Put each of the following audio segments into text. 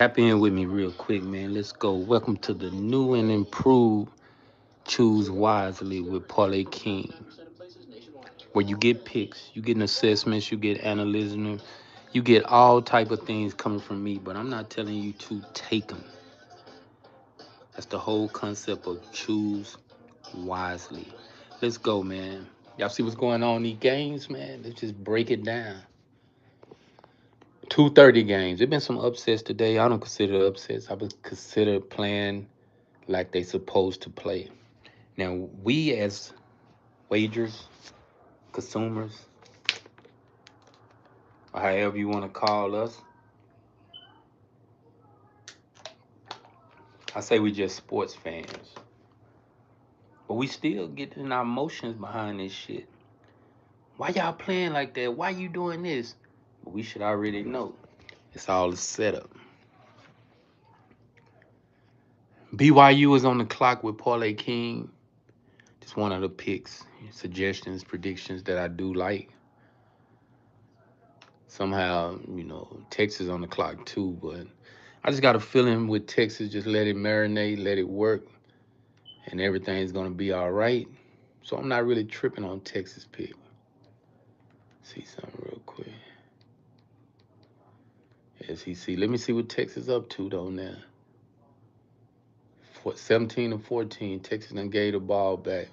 Tap in with me real quick, man. Let's go. Welcome to the new and improved Choose Wisely with Parlay King, where you get picks, you get assessments, you get analysis, you get all type of things coming from me. But I'm not telling you to take them. That's the whole concept of Choose Wisely. Let's go, man. Y'all see what's going on in these games, man? Let's just break it down. 2:30 games. There've been some upsets today. I don't consider upsets. I would consider playing like they supposed to play. Now, we as wagers, consumers, or however you want to call us, I say we just sports fans. But we still getting our emotions behind this shit. Why y'all playing like that? Why you doing this? But we should already know. It's all a setup. BYU is on the clock with Parlay King. Just one of the picks, suggestions, predictions that I do like. Somehow, Texas on the clock too, but I just got a feeling with Texas, just let it marinate, let it work, and everything's gonna be all right. So I'm not really tripping on Texas pick. See something real quick. SEC. Let me see what Texas up to though now. 17 to 14. Texas done gave the ball back.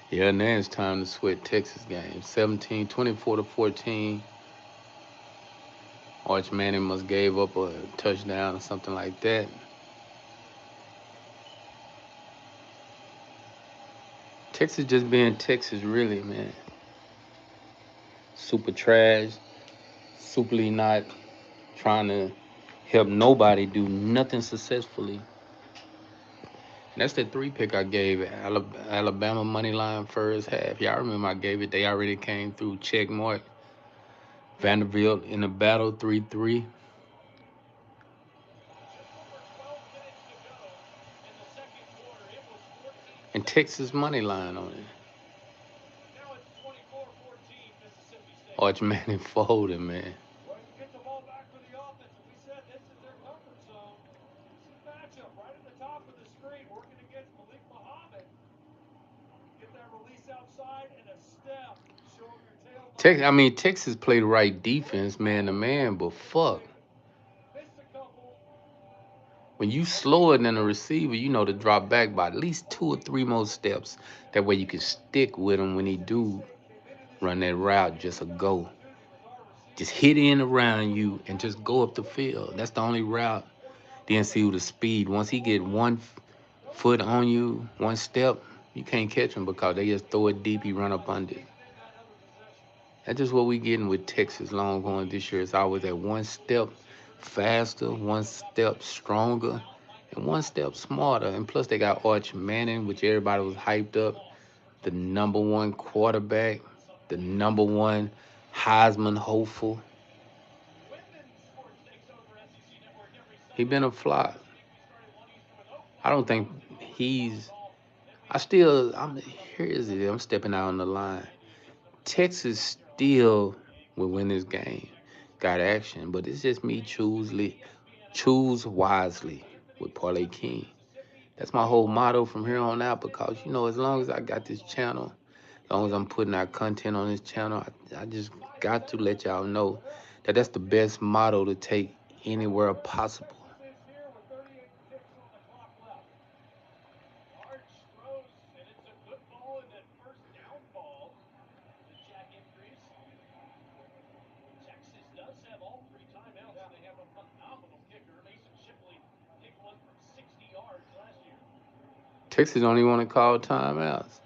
Yeah, now it's time to sweat Texas game. 24 to 14. Arch Manning must gave up a touchdown or something like that. Texas just being Texas, really, man. Super trash, superly not trying to help nobody do nothing successfully. And that's the three pick I gave Alabama money line first half. Y'all remember I gave it. They already came through check mark. Vanderbilt in the battle 3-3. And Texas money line on it. Arch Manning folding, man. Texas played the right defense, man to man, but fuck. When you slower than a receiver, you know to drop back by at least 2 or 3 more steps. That way you can stick with him when he do run that route, just a go. Just hit in around you and just go up the field. That's the only route. Then see with the speed. Once he get 1 foot on you, 1 step, you can't catch him because they just throw it deep, he run up under it. That's just what we getting with Texas Longhorns this year. It's always that 1 step faster, 1 step stronger, and 1 step smarter. And plus they got Arch Manning, which everybody was hyped up. The #1 quarterback, the #1 Heisman hopeful. He been a flop. I don't think he's. Here is it. I'm stepping out on the line. Texas still will win this game. Got action, but it's just me choose wisely with Parlay King. That's my whole motto from here on out because as long as I got this channel, as long as I'm putting out content on this channel, I just got to let y'all know that that's the best motto to take anywhere possible. Texas don't even want to call timeouts.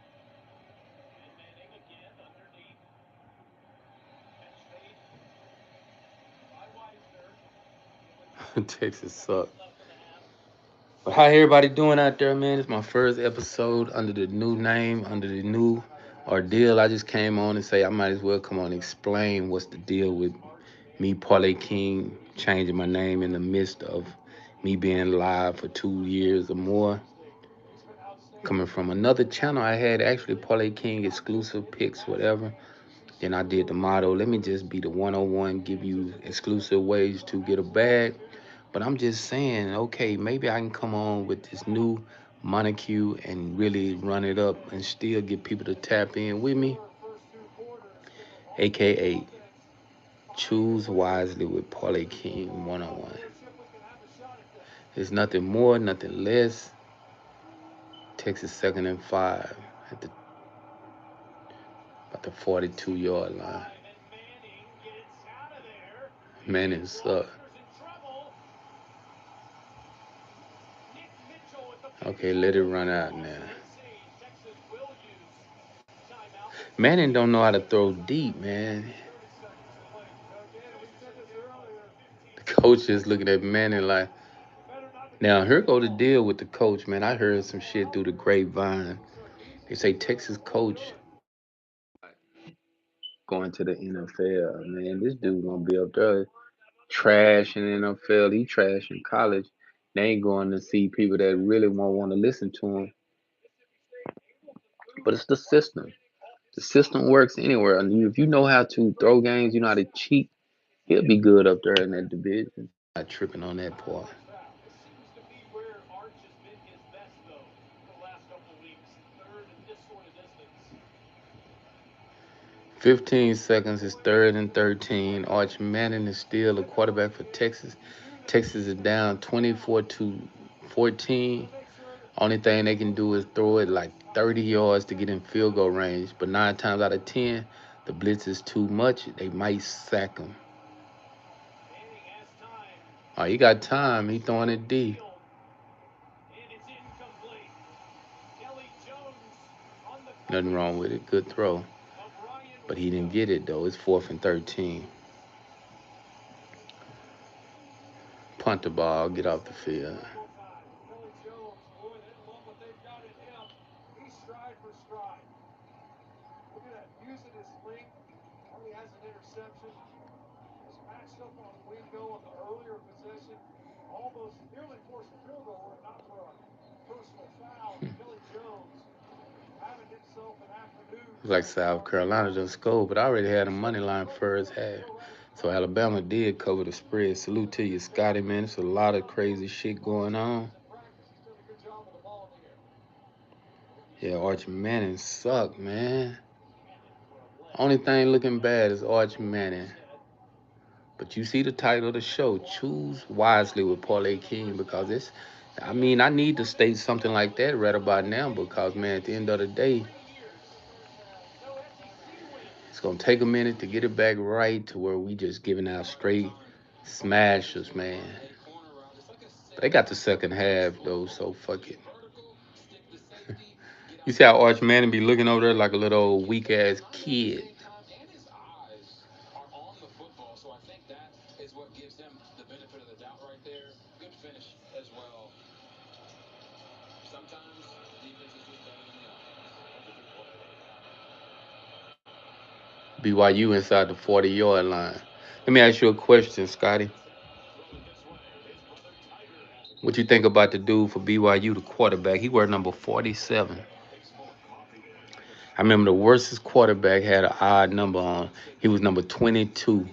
Texas sucks. But how everybody doing out there, man? It's my first episode under the new name, under the new ordeal. I just came on and say I might as well come on and explain what's the deal with me, Parlay King, changing my name in the midst of me being live for 2 years or more. Coming from another channel I had, actually Parlay King exclusive picks, whatever. Then I did the motto, let me just be the 101, give you exclusive ways to get a bag. But I'm just saying, okay, maybe I can come on with this new monocue and really run it up and still get people to tap in with me. AKA choose wisely with Parlay King 101. It's nothing more, nothing less. Texas 2nd and 5 at the about the 42-yard line. Manning suck. Okay, let it run out now. Manning don't know how to throw deep, man. The coach is looking at Manning like, now here go the deal with the coach, man. I heard some shit through the grapevine. They say Texas coach going to the NFL. Man, this dude gonna be up there trash in the NFL. He trash in college. They ain't going to see people that really won't want to listen to him. But it's the system. The system works anywhere. And if you know how to throw games, you know how to cheat, he'll be good up there in that division. Not tripping on that part. 15 seconds is 3rd and 13. Arch Manning is still a quarterback for Texas. Texas is down 24 to 14. Only thing they can do is throw it like 30 yards to get in field goal range. But 9 times out of 10, the blitz is too much. They might sack him. Oh, he got time. He throwing it deep. Nothing wrong with it. Good throw. But he didn't get it, though. It's 4th and 13. Punt the ball. Get off the field. It's like South Carolina just scored, but I already had a money line first half. So Alabama did cover the spread. Salute to you, Scotty, man. It's a lot of crazy shit going on. Yeah, Arch Manning suck, man. Only thing looking bad is Arch Manning. But you see the title of the show, Choose Wisely with Parlay King, because I need to state something like that right about now because, man, at the end of the day, it's going to take a minute to get it back right to where we just giving out straight smashers, man. They got the second half, though, so fuck it. You see how Arch Manning be looking over there like a little weak-ass kid. BYU inside the 40-yard line. Let me ask you a question, Scotty. What you think about the dude for BYU, the quarterback? He wear number 47. I remember the worstest quarterback had an odd number on. He was number 22.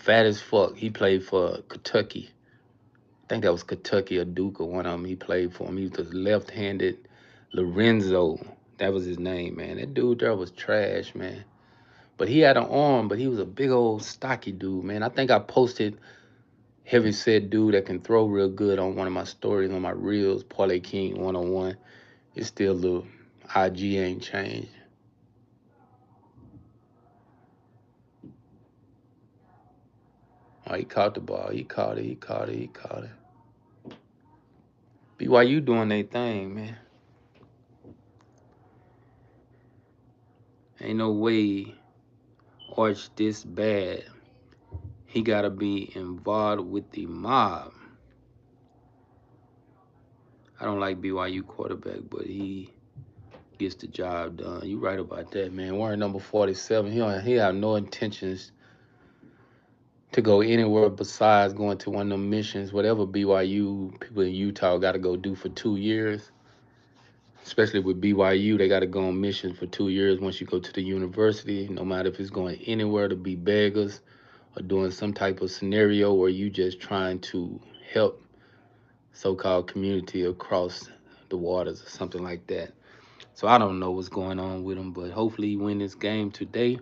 Fat as fuck. He played for Kentucky. I think that was Kentucky or Duke or one of them. He played for him. He was the left-handed Lorenzo. That was his name, man. That dude there was trash, man. But he had an arm, but he was a big old stocky dude, man. I think I posted heavy set dude that can throw real good on one of my stories on my reels, Parlay King 101. It's still the IG ain't changed. Oh, he caught the ball. He caught it. He caught it. He caught it. BYU doing their thing, man. Ain't no way Arch this bad. He gotta be involved with the mob. I don't like BYU quarterback, but he gets the job done. You right about that, man. Wearing number 47, he have no intentions to go anywhere besides going to one of them missions, whatever BYU people in Utah got to go do for 2 years. Especially with BYU, they got to go on mission for 2 years once you go to the university, no matter if it's going anywhere to be beggars or doing some type of scenario where you just trying to help so-called community across the waters or something like that. So I don't know what's going on with them, but hopefully he win this game today.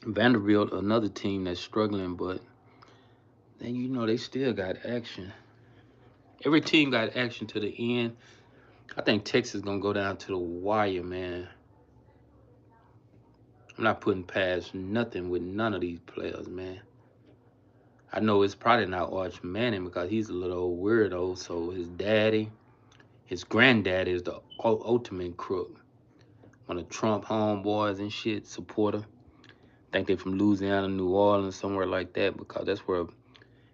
Vanderbilt, another team that's struggling, but then they still got action. Every team got action to the end. I think Texas gonna go down to the wire, man. I'm not putting past nothing with none of these players, man. I know it's probably not Arch Manning because he's a little old weirdo. So his daddy, his granddaddy is the ultimate crook. One of Trump homeboys and shit, supporter. Think they from Louisiana, New Orleans, somewhere like that, because that's where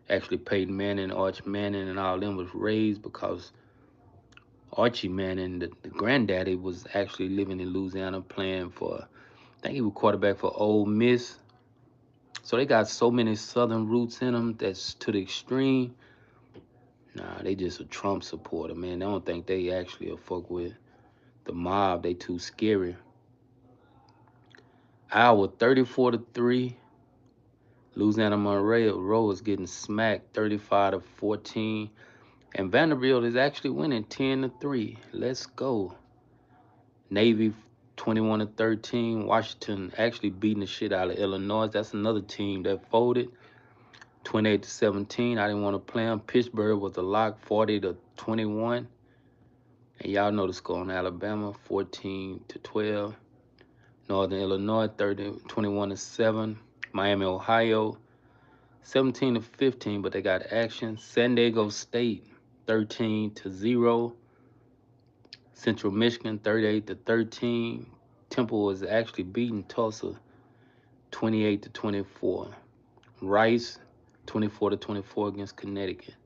actually Peyton Manning, Arch Manning, and all them was raised, because Archie Manning, the granddaddy, was actually living in Louisiana playing for, I think he was quarterback for Ole Miss. So they got so many Southern roots in them that's to the extreme. Nah, they just a Trump supporter, man. They don't think they actually a fuck with the mob. They too scary. Iowa 34-3. Louisiana Monroe is getting smacked 35-14. And Vanderbilt is actually winning 10-3. Let's go. Navy 21-13. Washington actually beating the shit out of Illinois. That's another team that folded 28-17. I didn't want to play them. Pittsburgh was a lock 40-21. And y'all know the score on Alabama 14-12. Northern Illinois 21-7. Miami, Ohio 17-15, but they got action. San Diego State 13-0. Central Michigan 38-13. Temple was actually beating Tulsa 28-24. Rice 24-24 against Connecticut.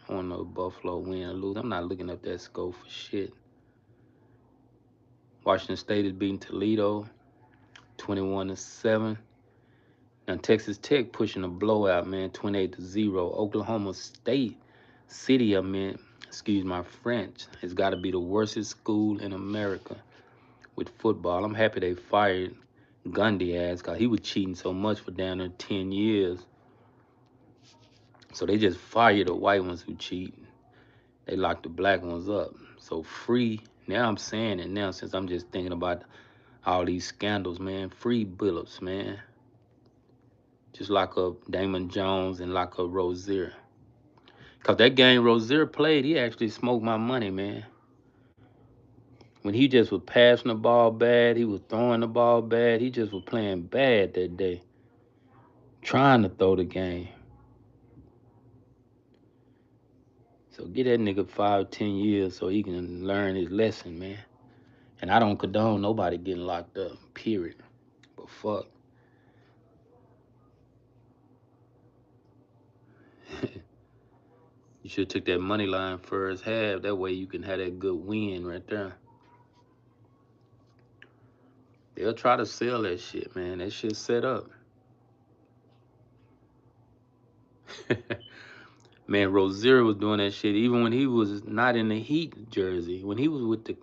I don't know if Buffalo win or lose. I'm not looking up that score for shit. Washington State is beating Toledo 21-7. Now Texas Tech pushing a blowout, man, 28-0. Oklahoma State City, excuse my French, has got to be the worstest school in America with football. I'm happy they fired Gundy ass, because he was cheating so much for down there 10 years. So they just fired the white ones who cheat. They locked the black ones up. So free, now I'm saying it now since I'm just thinking about all these scandals, man. Free Billups, man. Just lock up Damon Jones and lock up Rozier. Because that game Rozier played, he actually smoked my money, man. When he just was passing the ball bad, he was throwing the ball bad, he just was playing bad that day. Trying to throw the game. So get that nigga 5-10 years so he can learn his lesson, man. And I don't condone nobody getting locked up, period. But fuck. You should have took that money line first half. That way you can have that good win right there. They'll try to sell that shit, man. That shit set up. Man, Rozier was doing that shit even when he was not in the Heat jersey. When he was with the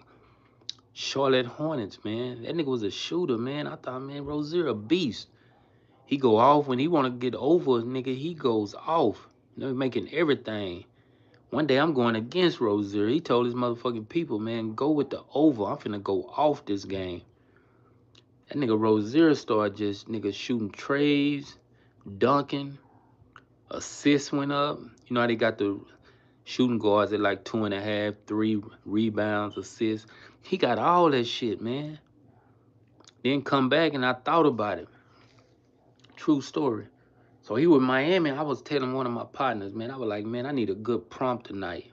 Charlotte Hornets, man. That nigga was a shooter, man. I thought, man, Rozier a beast. He go off when he want to get over, nigga. He goes off. Making everything. One day I'm going against Rozier. He told his motherfucking people, man, go with the over. I'm finna go off this game. That nigga Rozier started just shooting trays, dunking, assists went up. You know how they got the shooting guards at like 2.5, 3 rebounds, assists. He got all that shit, man. Then come back and I thought about it. True story. So he was in Miami. I was telling one of my partners, man, I was like, man, I need a good prompt tonight.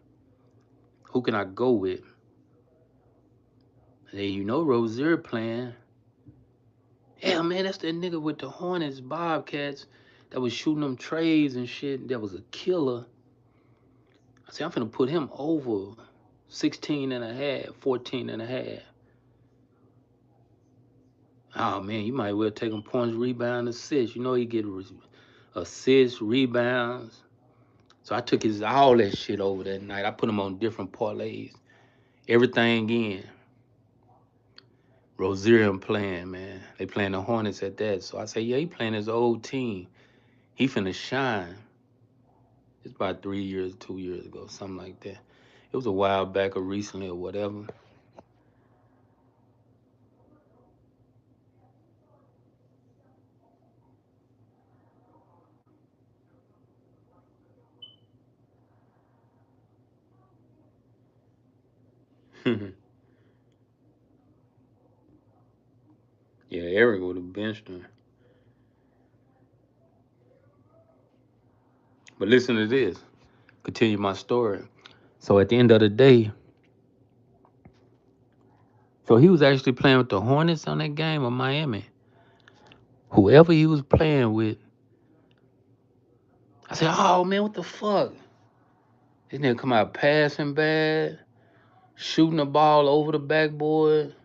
Who can I go with? Hey, Rozier playing. Yeah, man, that's that nigga with the Hornets, Bobcats, that was shooting them trays and shit. That was a killer. I said, I'm finna put him over 16 and a half, 14 and a half. Oh, man, you might well take him points, rebound, assists. He get assists, rebounds, So I took his all that shit over that night. I put him on different parlays. Everything in. Rozier playing, man. They playing the Hornets at that. So I say, yeah, he playing his old team. He finna shine. It's about 3 years, 2 years ago, something like that. It was a while back or recently or whatever. Yeah, Eric would have benched him. But listen to this. Continue my story. So at the end of the day, so he was actually playing with the Hornets on that game of Miami. Whoever he was playing with, I said, oh man, what the fuck? This nigga come out passing bad, shooting the ball over the backboard,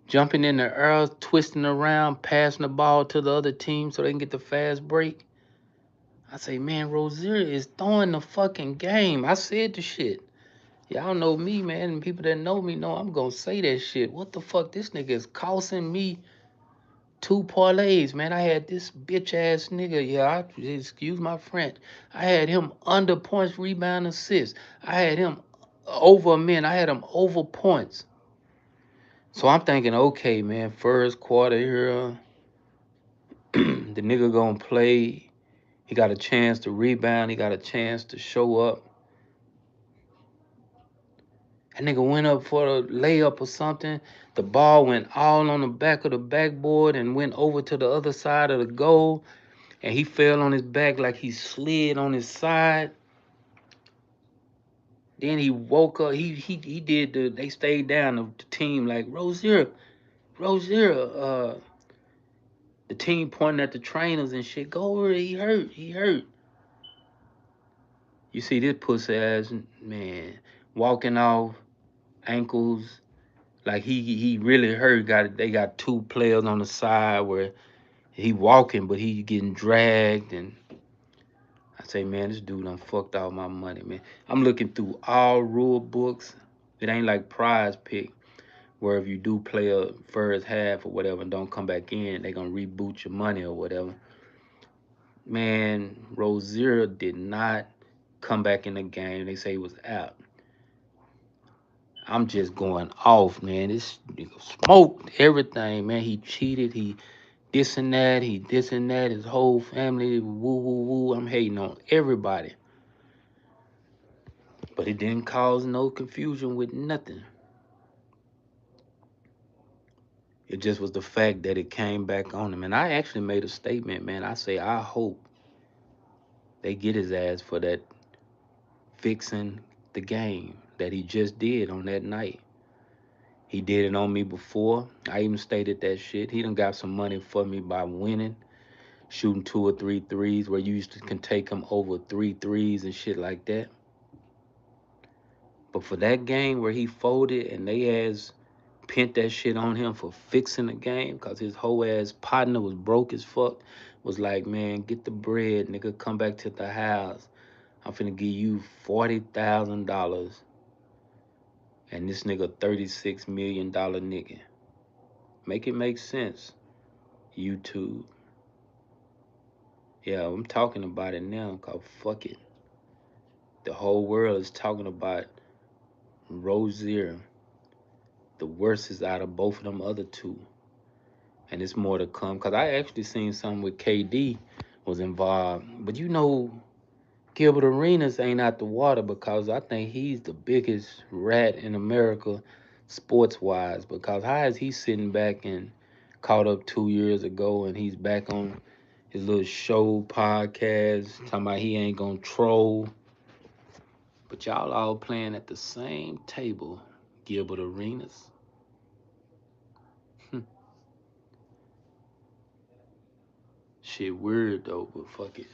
jumping in the air, twisting around, passing the ball to the other team so they can get the fast break. I say, man, Rozier is throwing the fucking game. I said the shit. Y'all know me, man, and people that know me know I'm gonna say that shit. What the fuck? This nigga is costing me 2 parlays, man. I had this bitch ass nigga, yeah, excuse my French. I had him under points, rebound, assist. I had him over a man. I had him over points. So I'm thinking, okay, man, first quarter here, the nigga gonna play. He got a chance to rebound. He got a chance to show up. That nigga went up for a layup or something. The ball went all on the back of the backboard and went over to the other side of the goal. And he fell on his back like he slid on his side. Then he woke up. He did they stayed down the team like Rozier. The team pointing at the trainers and shit. Go over it. He hurt. You see this pussy ass man walking off ankles like he really hurt. They got 2 players on the side where he walking but he getting dragged, and I say, man, this dude done fucked all my money, man. I'm looking through all rule books. It ain't like Prize Pick where if you do play a first half or whatever and don't come back in, they gonna reboot your money or whatever. Man, Rozier did not come back in the game. They say he was out. I'm just going off, man. This nigga smoked everything, man. He cheated. He this and that. He this and that. His whole family, woo, woo, woo. I'm hating on everybody. But it didn't cause no confusion with nothing. It just was the fact that it came back on him. And I actually made a statement, man. I say, I hope they get his ass for that fixing the game that he just did on that night. He did it on me before. I even stated that shit. He done got some money for me by winning, shooting 2 or 3 threes where you used to can take him over 3 threes and shit like that. But for that game where he folded and they ass pent that shit on him for fixing the game because his whole ass partner was broke as fuck, was like, man, get the bread, nigga, come back to the house. I'm finna give you $40,000 and this nigga $36 million nigga. Make it make sense, YouTube. Yeah, I'm talking about it now cause fuck it. The whole world is talking about Rozier. The worst is out of both of them other two. And it's more to come. Cause I actually seen something with KD was involved. But you know, Gilbert Arenas ain't out the water because I think he's the biggest rat in America sports wise. Because how is he sitting back and caught up 2 years ago and he's back on his little show podcast talking about he ain't gonna troll. But y'all all playing at the same table, Gilbert Arenas. Shit weird though, but fuck it.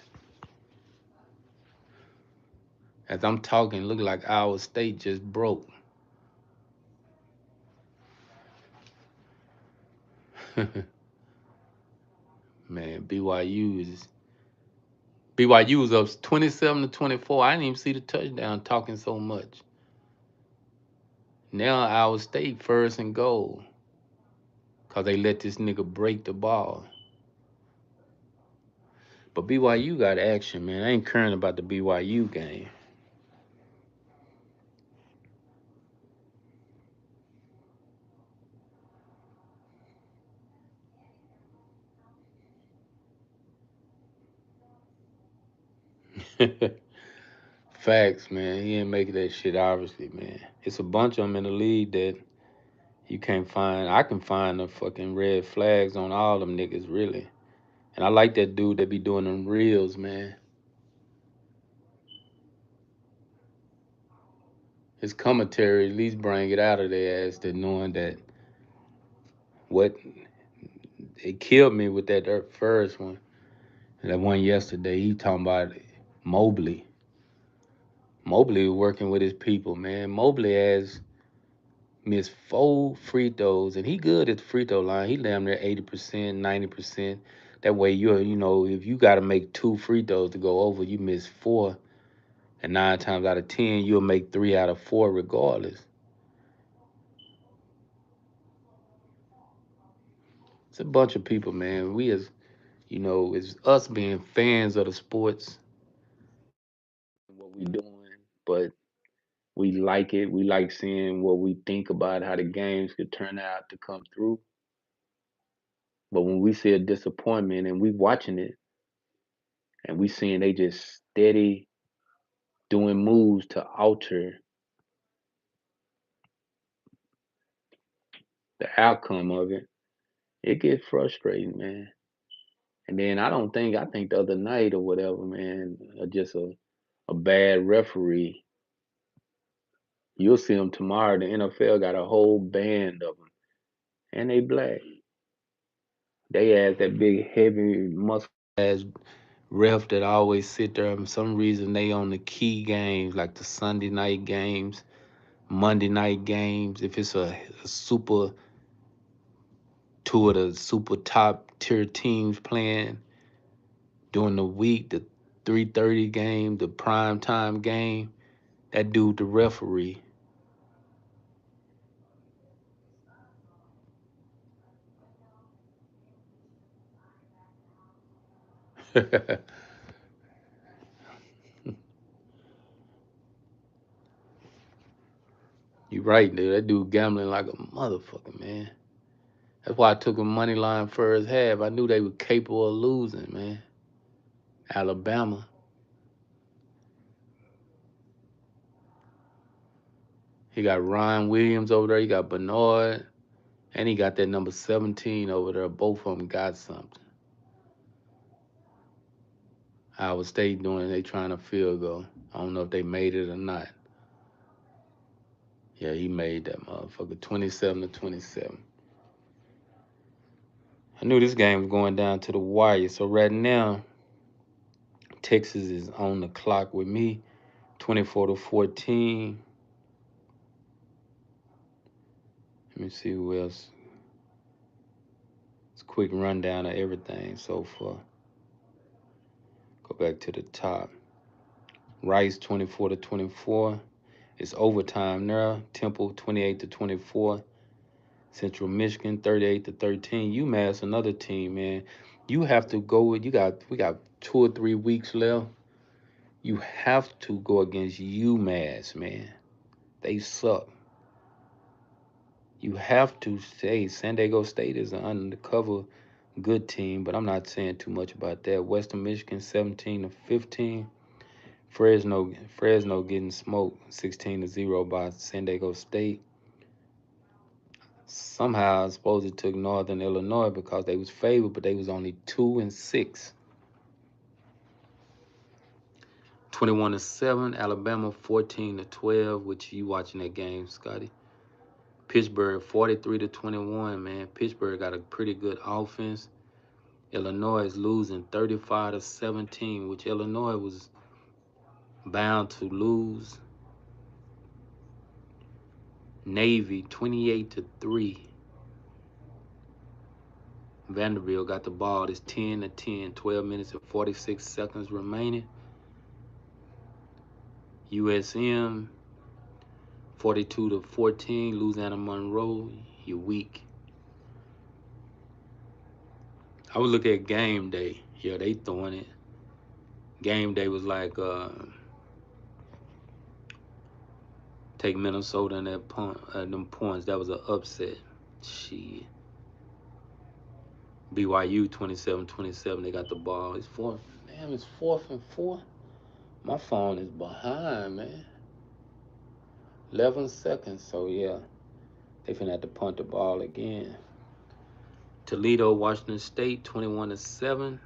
As I'm talking, look like our state just broke. Man, BYU is BYU was up 27-24. I didn't even see the touchdown talking so much. Now Iowa State first and goal. Because they let this nigga break the ball. But BYU got action, man. I ain't caring about the BYU game. Facts, man. He ain't making that shit, obviously, man. It's a bunch of them in the league that you can't find. I can find the fucking red flags on all them niggas, really. And I like that dude that be doing them reels, man. His commentary at least bring it out of their ass, that knowing that what it killed me with that first one. And that one yesterday, he talking about Mobley. Mobley was working with his people, man. Mobley has missed 4 free throws, and he good at the free throw line. He damn near 80%, 90%. That way, if you got to make 2 free throws to go over, you miss 4, and 9 times out of 10, you'll make 3 out of 4 regardless. It's a bunch of people, man. We it's us being fans of the sports, what we doing, but we like it. We like seeing what we think about how the games could turn out to come through. But when we see a disappointment and we watching it and we seeing they just steady doing moves to alter the outcome of it, it gets frustrating, man. And then I think the other night or whatever, man, just a bad referee. You'll see them tomorrow. The NFL got a whole band of them, and they black. They have that big, heavy, muscle ass ref that always sit there. And for some reason, they on the key games like the Sunday night games, Monday night games. If it's a super two of the super top tier teams playing during the week, the 3:30 game, the prime time game, that dude the referee. You right, dude. That dude gambling like a motherfucker, man. That's why I took a money line first half. I knew they were capable of losing, man. Alabama. He got Ryan Williams over there. He got Bernard. And he got that number 17 over there. Both of them got something. Iowa State doing, they trying to field goal. I don't know if they made it or not. Yeah, he made that motherfucker 27-27. I knew this game was going down to the wire. So right now, Texas is on the clock with me, 24-14. Let me see who else. It's a quick rundown of everything so far. Go back to the top. Rice 24-24. It's overtime now. Temple 28-24. Central Michigan 38-13. UMass another team, man. You have to go with we got 2 or 3 weeks left. You have to go against UMass, man. They suck. You have to say San Diego State is an undercover good team, but I'm not saying too much about that. Western Michigan 17-15. Fresno getting smoked 16-0 by San Diego State. Somehow I suppose it took Northern Illinois because they was favored, but they was only 2-6. 21-7. Alabama 14-12. Which you watching that game, Scotty? Pittsburgh 43-21. Man, Pittsburgh got a pretty good offense. Illinois is losing 35-17, which Illinois was bound to lose. Navy 28-3. Vanderbilt got the ball. It's 10-10, 12 minutes and 46 seconds remaining. USM 42-14. Louisiana Monroe, you're weak. I would look at game day. Yeah, they throwing it. Game day was like take Minnesota in that them points. That was an upset. Shit. BYU 27-27. They got the ball. It's fourth. Damn, it's 4th and 4. My phone is behind, man. 11 seconds. So yeah, they finna have to punt the ball again. Toledo, Washington State, 21-7.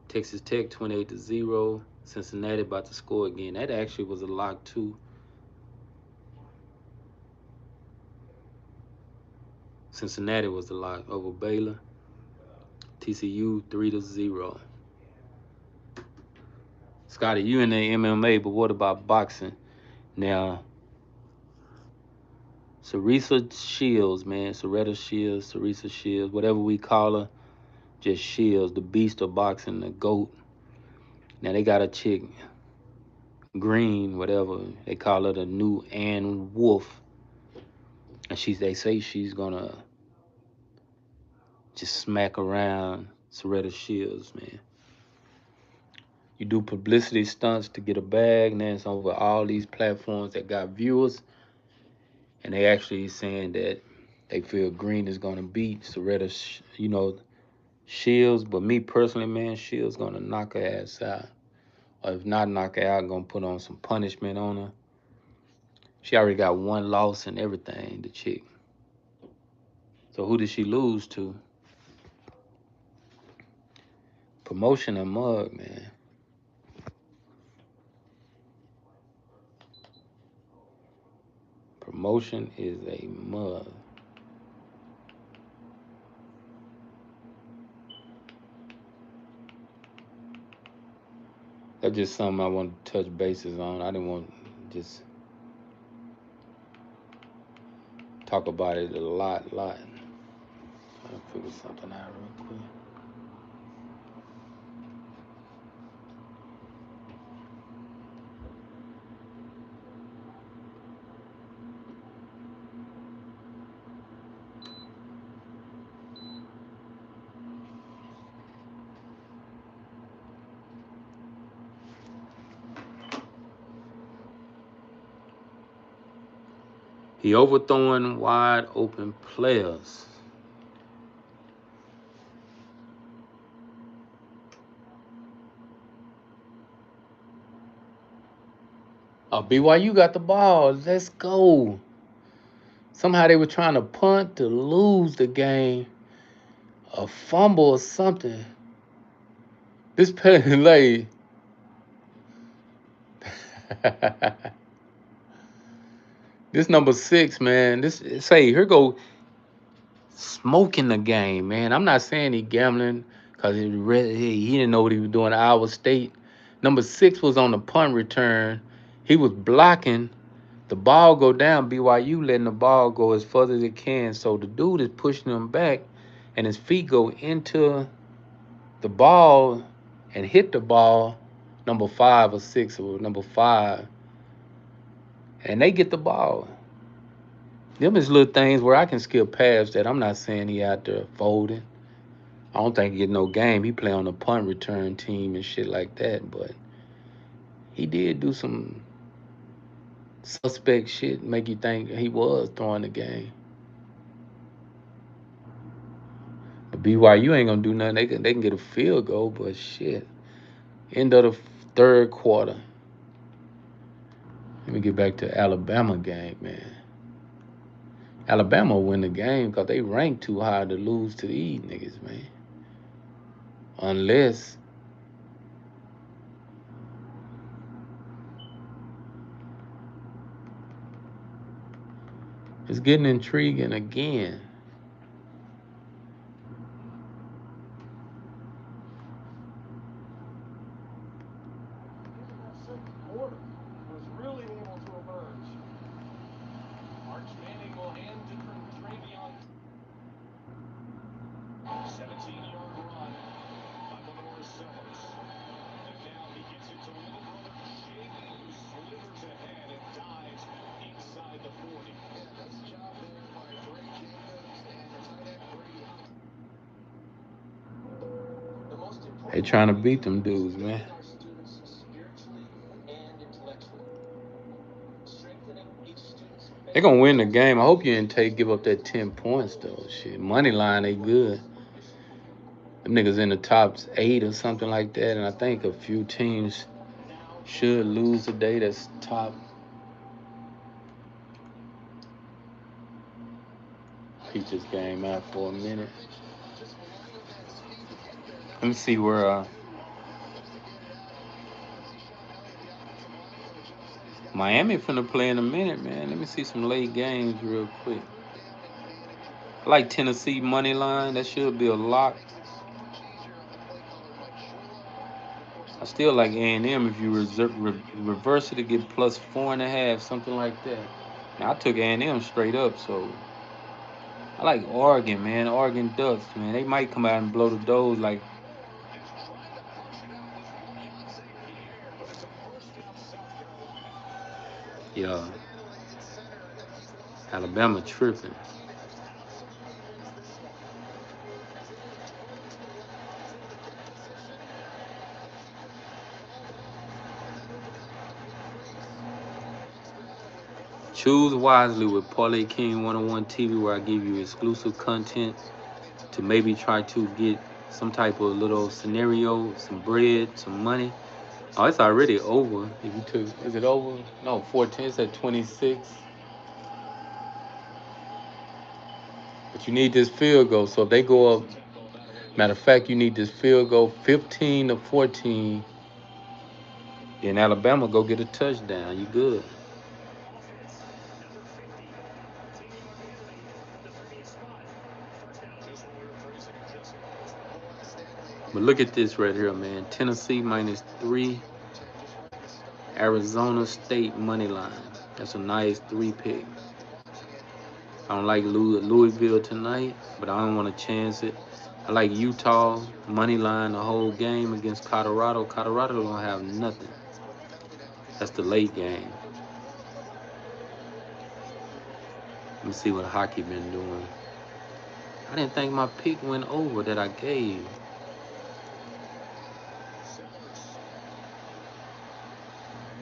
Texas Tech, 28-0. Cincinnati about to score again. That actually was a lock too. Cincinnati was the lock over Baylor. TCU 3-0. Scotty, you in the MMA, but what about boxing? Now, Sarisa Shields, man. Sarisa Shields, whatever we call her, just Shields, the beast of boxing, the GOAT. Now they got a chick, Green, whatever. They call her the new Ann Wolf. And they say she's gonna just smack around Sarita Shields, man. You do publicity stunts to get a bag, and then it's over all these platforms that got viewers, and they actually saying that they feel Green is gonna beat Sarita, Shields. But me personally, man, Shields gonna knock her ass out. Or if not knock her out, gonna put on some punishment on her. She already got one loss and everything, the chick. So who did she lose to? Promotion and mug, man. Promotion is a mug. That's just something I want to touch bases on. I didn't want to just talk about it a lot. Trying to figure something out real quick. He overthrowing wide open players. BYU got the ball. Let's go. Somehow they were trying to punt to lose the game. A fumble or something. This like this number 6, man. This say here go smoking the game, man. I'm not saying he gambling because he didn't know what he was doing at Iowa State. Number 6 was on the punt return. He was blocking. The ball go down. BYU letting the ball go as far as it can. So the dude is pushing him back, and his feet go into the ball and hit the ball. Number 5 or 6 or number 5, and they get the ball. Them is little things where I can skip past that. I'm not saying he out there folding. I don't think he get no game. He play on the punt return team and shit like that. But he did do some suspect shit, make you think he was throwing the game. But BYU ain't gonna do nothing. They can get a field goal, but shit. End of the third quarter. Let me get back to Alabama game, man. Alabama win the game because they ranked too high to lose to these niggas, man. Unless it's getting intriguing again. They trying to beat them dudes, man. They gonna win the game. I hope you didn't give up that 10 points though. Shit, money line they good. Them niggas in the top 8 or something like that, and I think a few teams should lose today. That's top. Peep this game out for a minute. Let me see where Miami finna play in a minute, man. Let me see some late games real quick. I like Tennessee money line. That should be a lock. I still like A&M if you reverse it to get plus 4.5, something like that. Now I took A&M straight up, so I like Oregon, man. Oregon Ducks, man. They might come out and blow the doors like. Yeah. Alabama tripping. Choose wisely with Parlay King 101 TV, where I give you exclusive content to maybe try to get some type of little scenario, some bread, some money. Oh, it's already over. If you took, is it over? No, 14. It's at 26. But you need this field goal. So if they go up, matter of fact, you need this field goal 15 to 14. Then Alabama go get a touchdown. You good. But look at this right here, man. Tennessee -3. Arizona State money line. That's a nice 3-pick. I don't like Louisville tonight, but I don't want to chance it. I like Utah money line the whole game against Colorado. Colorado don't have nothing. That's the late game. Let me see what hockey been doing. I didn't think my pick went over that I gave.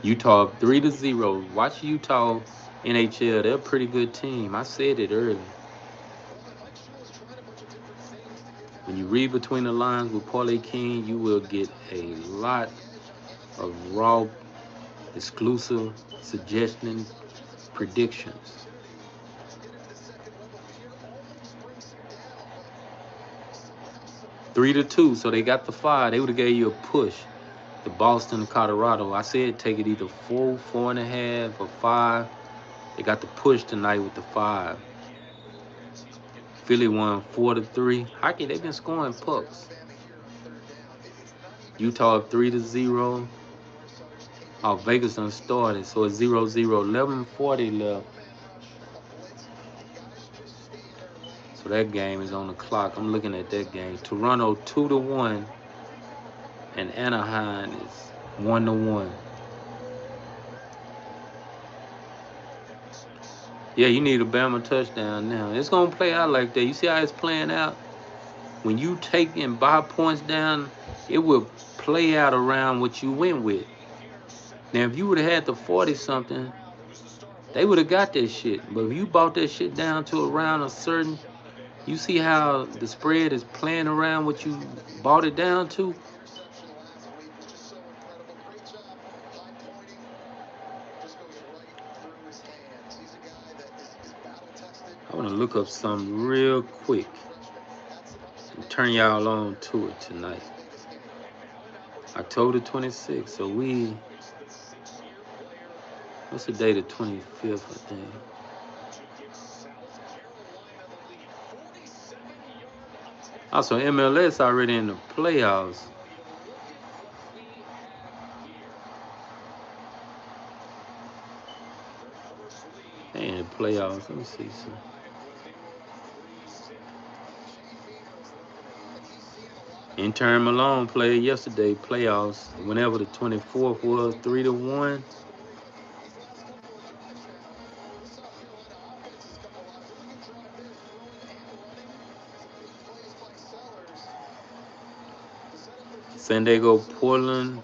Utah 3-0. Watch Utah NHL. They're a pretty good team. I said it early. When you read between the lines with Parlay King, you will get a lot of raw, exclusive suggestion predictions. 3-2, so they got the 5. They would have gave you a push. The Boston, Colorado. I said take it either 4, 4.5, or 5. They got the push tonight with the 5. Philly won 4-3. Hockey, they've been scoring pucks. Utah up 3-0. Oh, Vegas done started, so it's 0-0. 11:40 left. So that game is on the clock. I'm looking at that game. Toronto 2-1, and Anaheim is 1-1. Yeah, you need a Bama touchdown now. It's gonna play out like that. You see how it's playing out? When you take and buy points down, it will play out around what you went with. Now, if you would have had the 40 something, they would have got that shit. But if you bought that shit down to around a certain, you see how the spread is playing around what you bought it down to? I want to look up something real quick and turn y'all on to it tonight. October 26th. So what's the date? The 25th, I think. Also, MLS already in the playoffs. They in the playoffs. Let me see some. Intern Malone played yesterday playoffs. Whenever the 24th was, 3-1. San Diego, Portland.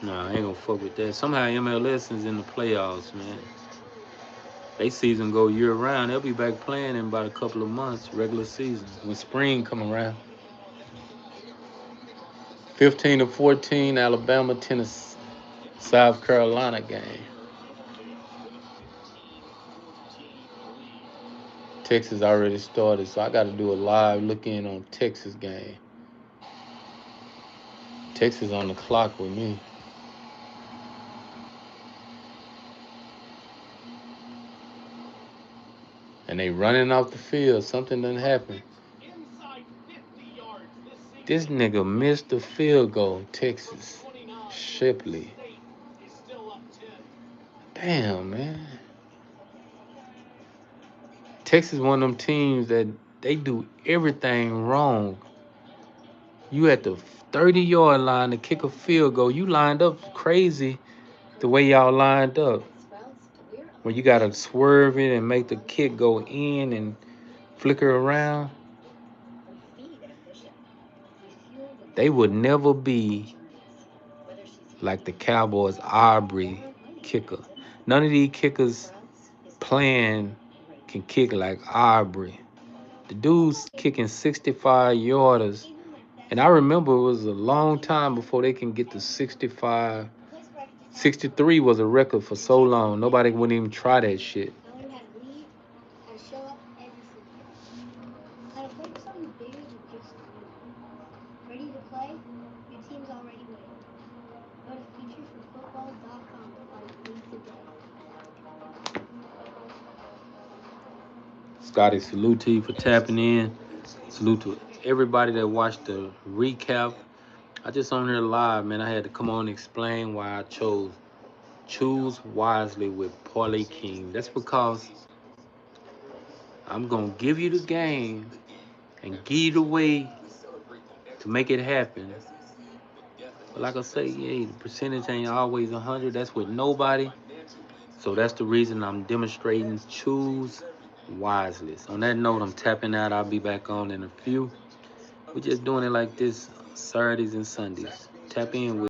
Nah, I ain't gonna fuck with that. Somehow MLS is in the playoffs, man. They season go year round. They'll be back playing in about a couple of months, regular season, when spring come around. 15-14, Alabama, Tennessee, South Carolina game. Texas already started, so I got to do a live look in on Texas game. Texas on the clock with me. And they running off the field. Something done happened. This nigga missed the field goal, Texas. Shipley. Damn, man. Texas one of them teams that they do everything wrong. You at the 30-yard line to kick a field goal. You lined up crazy the way y'all lined up. When you got to swerve it and make the kick go in and flicker around. They would never be like the Cowboys' Aubrey kicker. None of these kickers playing can kick like Aubrey. The dude's kicking 65-yarders. And I remember it was a long time before they can get to 65. 63 was a record for so long. Nobody wouldn't even try that shit. Scotty, salute to you for tapping in. Salute to everybody that watched the recap. I just on here live, man. I had to come on and explain why I chose Choose Wisely with Parlay King. That's because I'm going to give you the game and give you the way to make it happen. But like I say, yeah, the percentage ain't always 100. That's with nobody. So that's the reason I'm demonstrating Choose Wisely. So on that note, I'm tapping out. I'll be back on in a few. We're just doing it like this Saturdays and Sundays. Tap in with